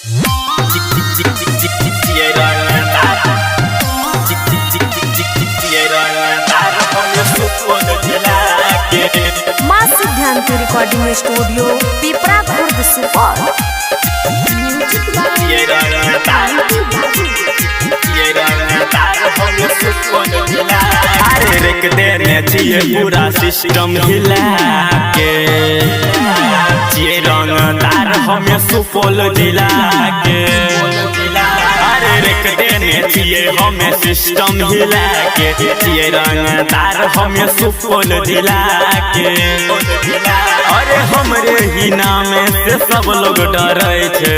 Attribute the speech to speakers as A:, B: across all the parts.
A: माँ सिद्धांत recording studio पिपरा खुर्द सुपौल।
B: अरे रेक देने चाहिए पूरा सिस्टम हिला के ये रंगदार हमें सुपौल जिला के। अरे रेक देने चाहिए हमें सिस्टम हिला के ये रंगदार हमें सुपौल जिला के। अरे हमरे ही नाम से सब लोग डरे छे,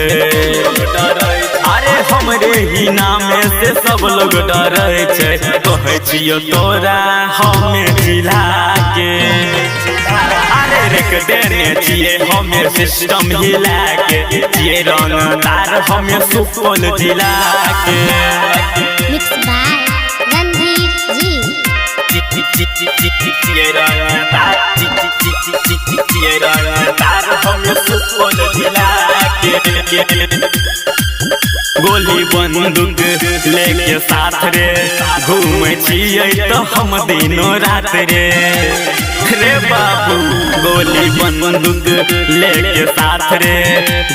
B: अरे हमरे ही नाम से सब लोग डरे छे। कहे छियो तोरा हमें जिला के। अरे रेक देने छिए हमें सिस्टम हिला के ये रंगदार हमें सुपौल जिला के।
C: मिक्स बाय रणधीर जी।
B: ये रंगदार हमें सुपौल जिला के। गोली बंदूक लेके साथ रे घूमे छियै तो हम दिनों रात रे बाबू। गोली बंदूक लेके साथ रे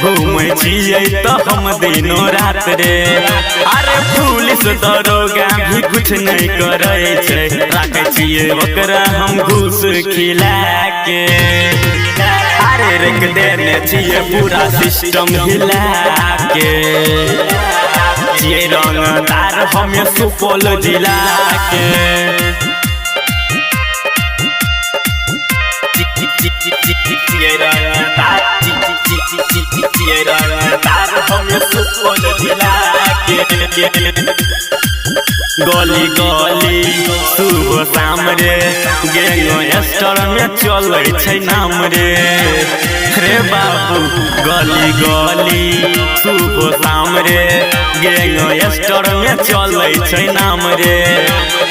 B: घूमे छियै तो हम दिनों रात रे। अरे पुलिस दरोगा भी कुछ नहीं करे छे, राखे छियै ओकरा हम घूस खिला के। अरे रेक देने छियै पूरा सिस्टम हिला के ये रंगदार हमें सुपौल जिला के। ये रंगदार हमें सुपौल जिला के। गली गली सुबह शाम रे गैंगस्टर में चले छै नाम रे बाबू। गली गली सुबह शाम रे गैंगस्टर में चले छै नाम रे।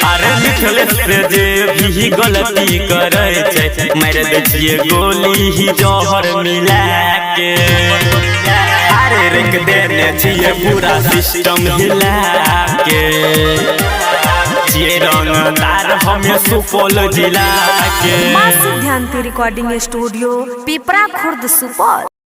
B: अरे मिथलेश से जे भी गलती करे छै मार दै छियै गोली ही जहर मिला के। अरे रेक देने छियै पूरा सिस्टम हिला के ये रंगदार हमें सुपौल जिला के।
A: माँ सिद्धांत रिकॉर्डिंग स्टूडियो पिपरा खुर्द सुपौल।